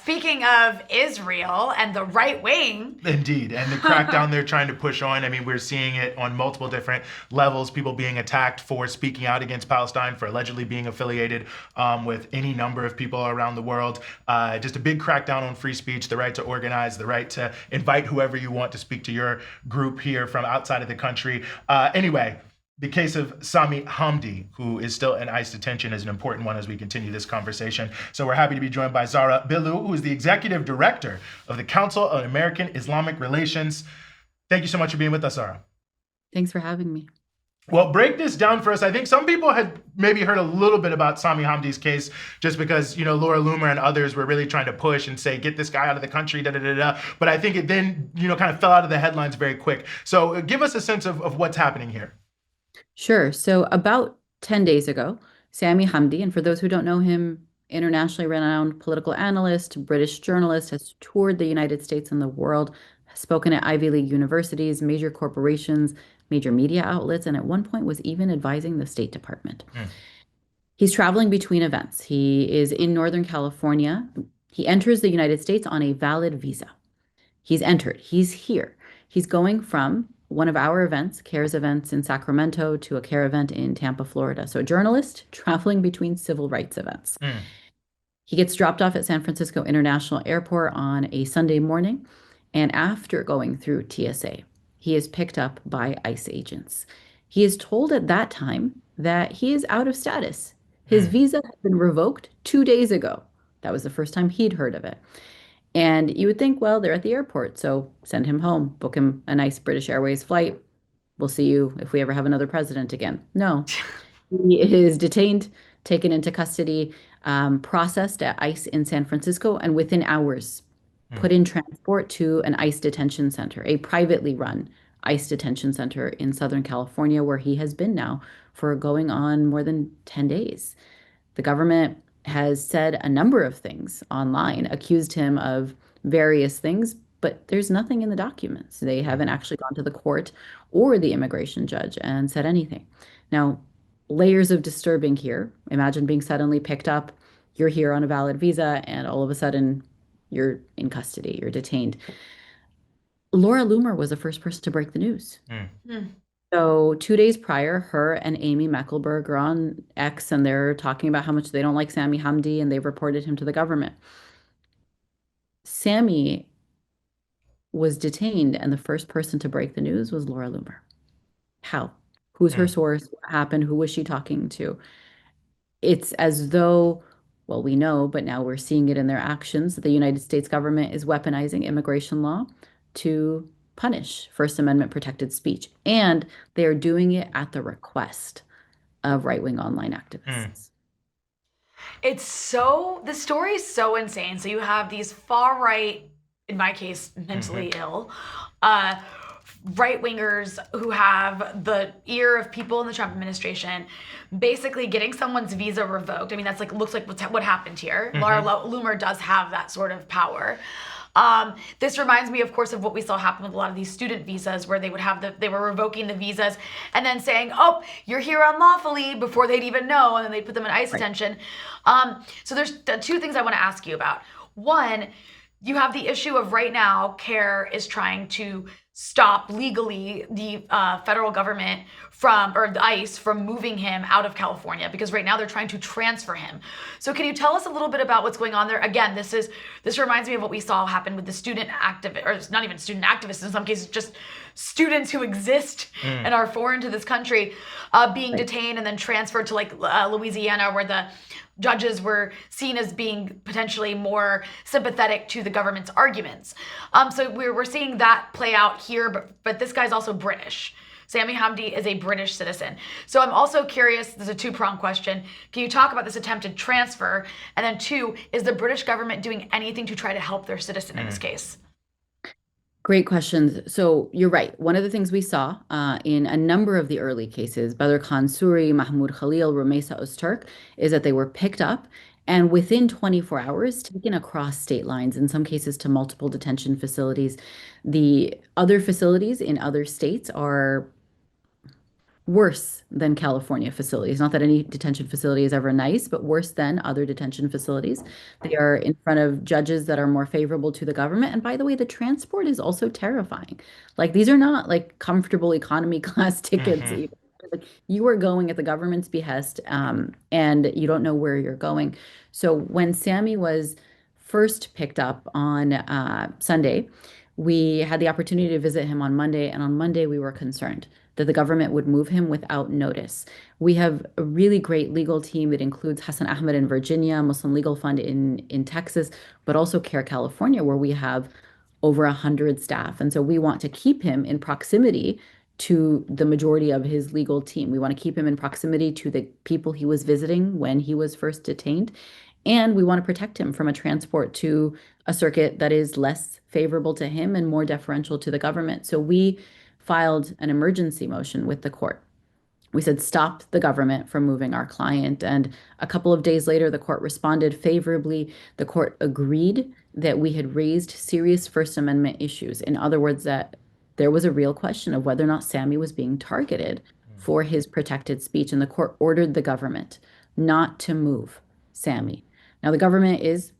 speaking of Israel and the right wing. Indeed. And the crackdown they're trying to push on, I mean, we're seeing it on multiple different levels. People being attacked for speaking out against Palestine, for allegedly being affiliated with any number of people around the world. Just a big crackdown on free speech, the right to organize, the right to invite whoever you want to speak to your group here from outside of the country. Anyway, the case of Sami Hamdi, who is still in ICE detention, is an important one as we continue this conversation. So we're happy to be joined by Zahra Billoo, who is the executive director of the Council on American Islamic Relations. Thank you so much for being with us, Zahra. Thanks for having me. Well, break this down for us. I think some people had maybe heard a little bit about Sami Hamdi's case just because, Laura Loomer and others were really trying to push and say, get this guy out of the country, da da da da. But I think it then, kind of fell out of the headlines very quick. So give us a sense of what's happening here. Sure. So about 10 days ago, Sami Hamdi, and for those who don't know him, internationally renowned political analyst, British journalist, has toured the United States and the world, has spoken at Ivy League universities, major corporations, major media outlets, and at one point was even advising the State Department. He's traveling between events. He is in Northern California. He enters the United States on a valid visa. He's entered. He's here. He's going from one of our events, CAIR's events in Sacramento, to a CAIR event in Tampa, Florida. So a journalist traveling between civil rights events. He gets dropped off at San Francisco International Airport on a Sunday morning. And after going through TSA, he is picked up by ICE agents. He is told at that time that he is out of status. His visa had been revoked 2 days ago. That was the first time he'd heard of it. And you would think, well, they're at the airport, so send him home, book him a nice British Airways flight. We'll see you if we ever have another president again. No, he is detained, taken into custody, processed at ICE in San Francisco, and within hours, put in transport to an ICE detention center, a privately run ICE detention center in Southern California, where he has been now for going on more than 10 days. The government has said a number of things online, accused him of various things, but there's nothing in the documents. They haven't actually gone to the court or the immigration judge and said anything. Now, layers of disturbing here. Imagine being suddenly picked up, you're here on a valid visa, and all of a sudden you're in custody, you're detained. Laura Loomer was the first person to break the news. So 2 days prior, her and Amy Meckelberg are on X, and they're talking about how much they don't like Sami Hamdi, and they've reported him to the government. Sami was detained, and the first person to break the news was Laura Loomer. How? Who's her source? What happened? Who was she talking to? It's as though, well, we know, but now we're seeing it in their actions, that the United States government is weaponizing immigration law to punish First Amendment protected speech. And they are doing it at the request of right-wing online activists. The story is so insane. So you have these far right, in my case, mentally ill, right-wingers who have the ear of people in the Trump administration, basically getting someone's visa revoked. I mean, that's looks like what happened here. Laura Loomer does have that sort of power. This reminds me, of course, of what we saw happen with a lot of these student visas, where they were revoking the visas and then saying, "Oh, you're here unlawfully," before they'd even know, and then they'd put them in ICE detention. So there's two things I want to ask you about. One, you have the issue of right now, CAIR is trying to stop legally the federal government or the ICE from moving him out of California, because right now they're trying to transfer him. So can you tell us a little bit about what's going on there? Again, this reminds me of what we saw happen with the student activist, or it's not even student activists, in some cases, just students who exist and are foreign to this country, being detained and then transferred to Louisiana, where the judges were seen as being potentially more sympathetic to the government's arguments. So we're seeing that play out here, but this guy's also British. Sami Hamdi is a British citizen. So I'm also curious, there's a two-pronged question. Can you talk about this attempted transfer? And then two, is the British government doing anything to try to help their citizen in this case? Great questions. So you're right. One of the things we saw in a number of the early cases, Badr Khan Suri, Mahmoud Khalil, Rumeysa Öztürk, is that they were picked up and within 24 hours taken across state lines, in some cases to multiple detention facilities. The other facilities in other states are worse than California facilities. Not that any detention facility is ever nice, but worse than other detention facilities. They are in front of judges that are more favorable to the government. And by the way, the transport is also terrifying. Like these are not like comfortable economy class tickets. Hmm. Like you are going at the government's behest, and you don't know where you're going. So when Sami was first picked up on Sunday, we had the opportunity to visit him on Monday, and on Monday we were concerned that the government would move him without notice. We have a really great legal team that includes Hassan Ahmed in Virginia, Muslim Legal Fund in Texas, but also CAIR California, where we have over 100 staff. And so we want to keep him in proximity to the majority of his legal team. We want to keep him in proximity to the people he was visiting when he was first detained. And we want to protect him from a transport to a circuit that is less favorable to him and more deferential to the government. So we filed an emergency motion with the court. We said, stop the government from moving our client. And a couple of days later, the court responded favorably. The court agreed that we had raised serious First Amendment issues. In other words, that there was a real question of whether or not Sami was being targeted for his protected speech. And the court ordered the government not to move Sami. Now, the government is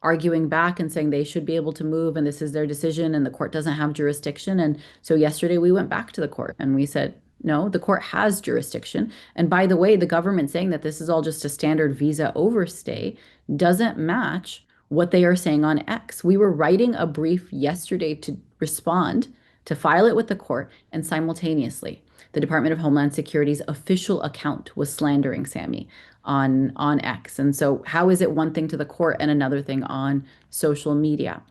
arguing back and saying they should be able to move and this is their decision and the court doesn't have jurisdiction. And so yesterday we went back to the court and we said, no, the court has jurisdiction. And by the way, the government saying that this is all just a standard visa overstay doesn't match what they are saying on X. We were writing a brief yesterday to respond, to file it with the court, and simultaneously, the Department of Homeland Security's official account was slandering Sami on X. And so how is it one thing to the court and another thing on social media?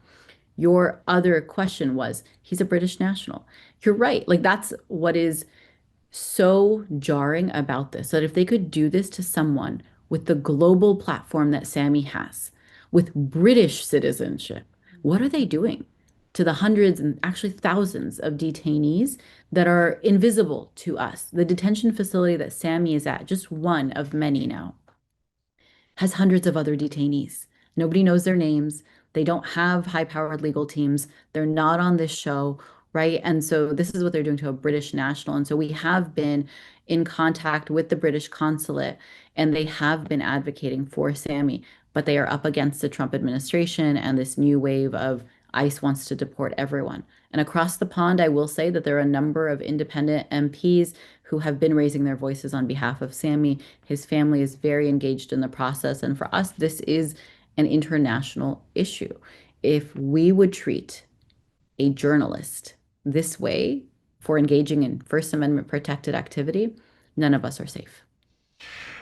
Your other question was, he's a British national. You're right. Like that's what is so jarring about this, that if they could do this to someone with the global platform that Sami has, with British citizenship, what are they doing to the hundreds and actually thousands of detainees that are invisible to us? The detention facility that Sami is at, just one of many now, has hundreds of other detainees. Nobody knows their names. They don't have high-powered legal teams. They're not on this show, right? And so this is what they're doing to a British national. And so we have been in contact with the British consulate, and they have been advocating for Sami, but they are up against the Trump administration and this new wave of ICE wants to deport everyone. And across the pond, I will say that there are a number of independent MPs who have been raising their voices on behalf of Sami. His family is very engaged in the process. And for us, this is an international issue. If we would treat a journalist this way for engaging in First Amendment protected activity, none of us are safe.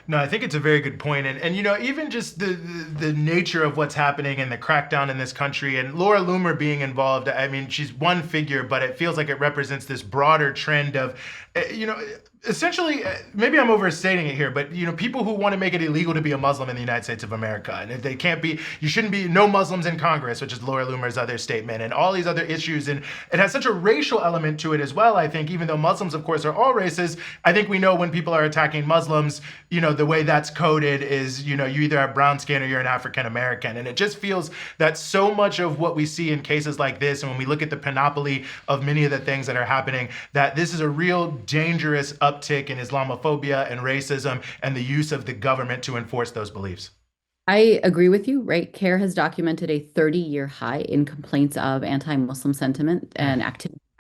No, I think it's a very good point. And you know, even just the nature of what's happening and the crackdown in this country and Laura Loomer being involved, I mean, she's one figure, but it feels like it represents this broader trend of, you know, essentially, maybe I'm overstating it here, but you know, people who want to make it illegal to be a Muslim in the United States of America, and if they can't be, you shouldn't be, no Muslims in Congress, which is Laura Loomer's other statement, and all these other issues, and it has such a racial element to it as well. I think even though Muslims, of course, are all races, I think we know when people are attacking Muslims, you know, the way that's coded is, you know, you either have brown skin or you're an African American, and it just feels that so much of what we see in cases like this, and when we look at the panoply of many of the things that are happening, that this is a real dangerous uptick in Islamophobia and racism and the use of the government to enforce those beliefs. I agree with you, right? CAIR has documented a 30-year high in complaints of anti-Muslim sentiment and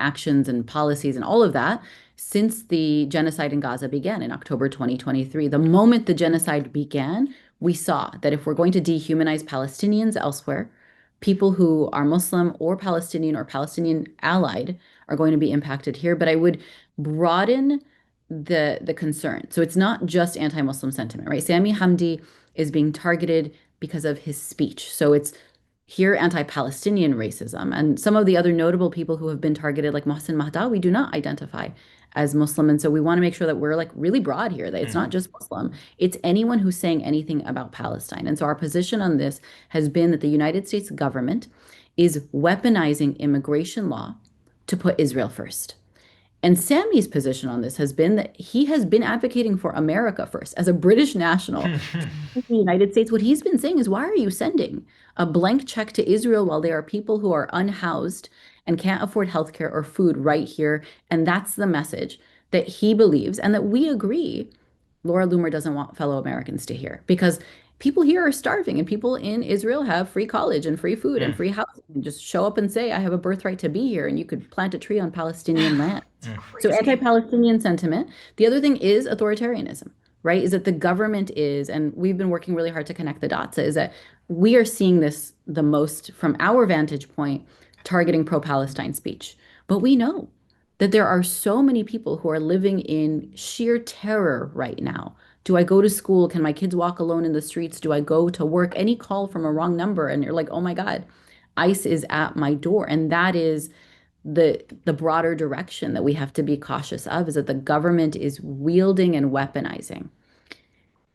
actions and policies and all of that since the genocide in Gaza began in October 2023. The moment the genocide began, we saw that if we're going to dehumanize Palestinians elsewhere, people who are Muslim or Palestinian allied are going to be impacted here. But I would broaden the concern. So it's not just anti-Muslim sentiment, right? Sami Hamdi is being targeted because of his speech. So it's here anti-Palestinian racism. And some of the other notable people who have been targeted, like Mohsen Mahdawi, do not identify as Muslim. And so we want to make sure that we're like really broad here, that it's not just Muslim, it's anyone who's saying anything about Palestine. And so our position on this has been that the United States government is weaponizing immigration law to put Israel first. And Sami's position on this has been that he has been advocating for America first. As a British national in the United States, what he's been saying is, why are you sending a blank check to Israel while there are people who are unhoused and can't afford healthcare or food right here? And that's the message that he believes and that we agree Laura Loomer doesn't want fellow Americans to hear, because people here are starving and people in Israel have free college and free food and Mm, free housing. And just show up and say, I have a birthright to be here, and you could plant a tree on Palestinian land. mm, So Crazy. anti-Palestinian sentiment. The other thing is authoritarianism, right? Is that the government is, and we've been working really hard to connect the dots, is that we are seeing this the most from our vantage point, targeting pro-Palestine speech. But we know that there are so many people who are living in sheer terror right now. Do I go to school? Can my kids walk alone in the streets? Do I go to work? Any call from a wrong number, and you're like, oh my God, ICE is at my door. And that is the broader direction that we have to be cautious of, is that the government is wielding and weaponizing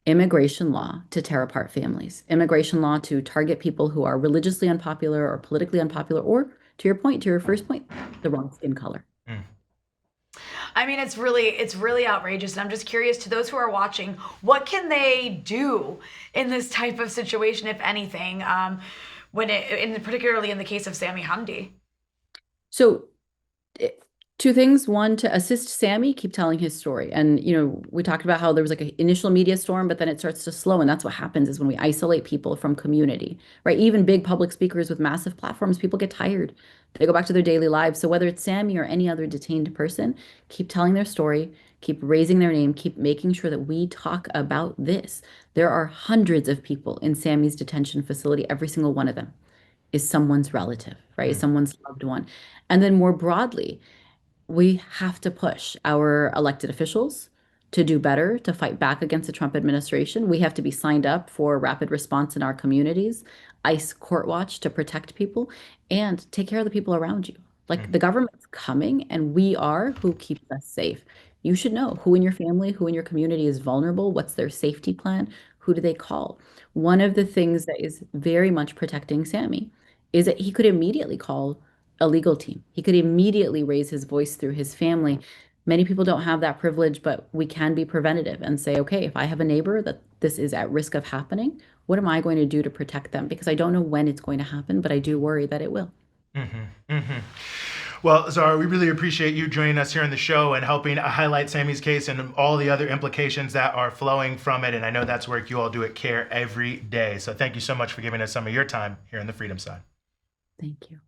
immigration law to tear apart families, immigration law to target people who are religiously unpopular or politically unpopular, or to your point, to your first point, the wrong skin color. mm. I mean, it's really outrageous. And I'm just curious, to those who are watching, what can they do in this type of situation, if anything, particularly in the case of Sami Hamdi? So two things. One, to assist Sami keep telling his story. And, we talked about how there was like an initial media storm, but then it starts to slow. And that's what happens is when we isolate people from community, right? Even big public speakers with massive platforms, people get tired. They go back to their daily lives. So whether it's Sami or any other detained person, keep telling their story, keep raising their name, keep making sure that we talk about this. There are hundreds of people in Sami's detention facility. Every single one of them is someone's relative, right? Is Mm. someone's loved one. And then more broadly, we have to push our elected officials to do better, to fight back against the Trump administration. We have to be signed up for rapid response in our communities, ICE Court Watch to protect people, and take care of the people around you. Like, Mm. the government's coming, and we are who keeps us safe. You should know who in your family, who in your community is vulnerable, what's their safety plan, who do they call. One of the things that is very much protecting Sami is that he could immediately call a legal team. He could immediately raise his voice through his family. Many people don't have that privilege, but we can be preventative and say, okay, if I have a neighbor that this is at risk of happening, what am I going to do to protect them? Because I don't know when it's going to happen, but I do worry that it will. Mhm, mhm. Well, Zahra, we really appreciate you joining us here on the show and helping highlight Sami's case and all the other implications that are flowing from it. And I know that's work you all do at CAIR every day. So thank you so much for giving us some of your time here on the Freedom Side. Thank you.